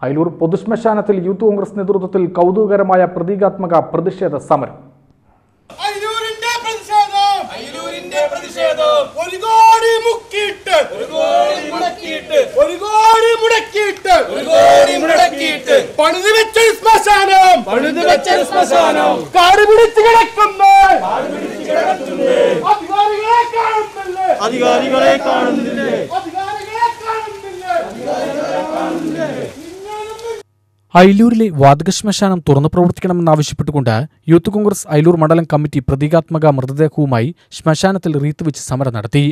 Ayilur പൊതുശ്മശാനത്തിൽ youth Congress നേതൃത്വത്തിൽ കൗതുകകരമായ പ്രതീകാത്മക പ്രതിഷേധ സമരം. അയിലൂരിലെ വാതക ശ്മശാനം തുറന്നു പ്രവർത്തിക്കണമെന്നാവശ്യപ്പെട്ടുകൊണ്ട് യൂത്ത് കോൺഗ്രസ് അയിലൂർ മണ്ഡലം കമ്മിറ്റി പ്രതീകാത്മക മൃതദേഹവുമായി ശ്മശാനത്തിൽ റീത്ത് വെച്ച് സമരം നടത്തി.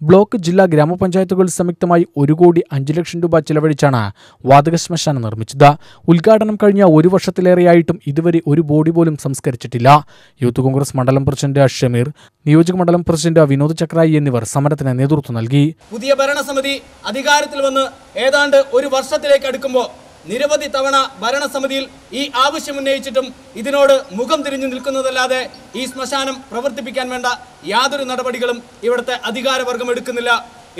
ബ്ലോക്ക് ജില്ലാ ഗ്രാമപഞ്ചായത്തുകൾ സംയുക്തമായി 1,05,00,000 രൂപ ചെലവഴിച്ചാണ് വാതക ശ്മശാനം നിർമ്മിച്ചത്. ഉദ്ഘാടനം കഴിഞ്ഞ 1 വർഷത്തിലേറെയായിട്ടും ഇതുവരെ ഒരു ബോഡി പോലും സംസ്കരിച്ചിട്ടില്ല. യൂത്ത് കോൺഗ്രസ് മണ്ഡലം പ്രസിഡന്റ് ഷമീർ, നിയോജക മണ്ഡലം പ്രസിഡന്റ് വിനോദ് ചക്രായി എന്നിവർ സമരത്തിന് നേതൃത്വം നൽകി. പുതിയ ഭരണസമിതി അധികാരത്തിൽ വന്ന് ഏതാണ്ട് 1 വർഷത്തിലേക്ക് അടുക്കുമ്പോൾ നിരവധി തവണ ഭരണസമിതിയിൽ ഈ ആവശ്യം ഉന്നയിച്ചിട്ടും ഇതിനോട് മുഖം തിരിഞ്ഞു നിൽക്കുന്നതല്ലാതെ ഈ ശ്മശാനം പ്രവർത്തിപ്പിക്കാൻ വേണ്ട യാതൊരു നടപടികളും ഇവിടുത്തെ അധികാരവർഗം എടുക്കുന്നില്ല.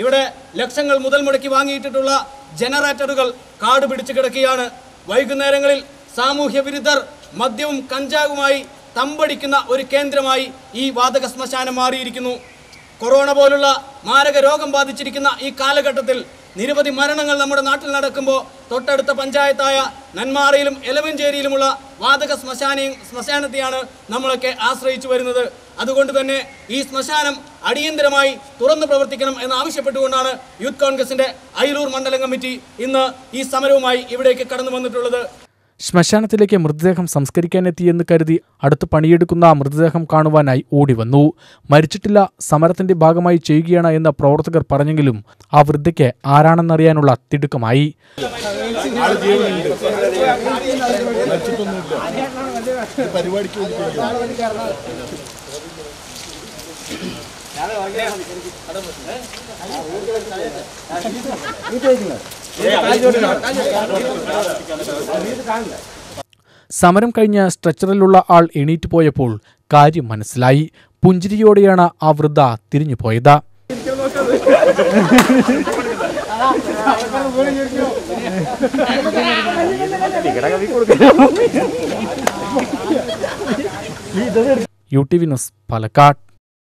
ഇവിടെ ലക്ഷങ്ങൾ മുതൽ മുടക്കി വാങ്ങിയിട്ടുള്ള ജനറേറ്ററുകൾ കാട് പിടിച്ചു കിടക്കുകയാണ്. വൈകുന്നേരങ്ങളിൽ സാമൂഹ്യ വിരുദ്ധർ മദ്യവും കഞ്ചാവുമായി തമ്പടിക്കുന്ന ഒരു കേന്ദ്രമായി ഈ വാതക ശ്മശാനം മാറിയിരിക്കുന്നു. കൊറോണ പോലുള്ള മാരക രോഗം ബാധിച്ചിരിക്കുന്ന ഈ കാലഘട്ടത്തിൽ നിരവധി മരണങ്ങൾ നമ്മുടെ നാട്ടിൽ നടക്കുമ്പോൾ തൊട്ടടുത്ത പഞ്ചായത്തായ നന്മാറയിലും എലവഞ്ചേരിയിലുമുള്ള വാതക ശ്മശാനത്തെയാണ് നമ്മളൊക്കെ ആശ്രയിച്ചു വരുന്നത്. അതുകൊണ്ട് തന്നെ ഈ ശ്മശാനം അടിയന്തരമായി തുറന്നു പ്രവർത്തിക്കണം എന്നാവശ്യപ്പെട്ടുകൊണ്ടാണ് യൂത്ത് കോൺഗ്രസിന്റെ അയിലൂർ മണ്ഡലം കമ്മിറ്റി ഇന്ന് ഈ സമരവുമായി ഇവിടേക്ക് കടന്നു വന്നിട്ടുള്ളത്. ശ്മശാനത്തിലേക്ക് മൃതദേഹം സംസ്കരിക്കാനെത്തിയെന്ന് കരുതി അടുത്ത് പണിയെടുക്കുന്ന മൃതദേഹം കാണുവാനായി ഓടിവന്നു. മരിച്ചിട്ടില്ല, സമരത്തിന്റെ ഭാഗമായി ചെയ്യുകയാണ് എന്ന് പ്രവർത്തകർ പറഞ്ഞെങ്കിലും ആ വൃദ്ധയ്ക്ക് ആരാണെന്നറിയാനുള്ള തിടുക്കമായി. സമരം കഴിഞ്ഞ് സ്ട്രെച്ചറിലുള്ള ആൾ എണീറ്റ് പോയപ്പോൾ കാര്യം മനസ്സിലായി. പുഞ്ചിരിയോടെയാണ് ആ വൃദ്ധ തിരിഞ്ഞുപോയത്. UTV news Palakkad.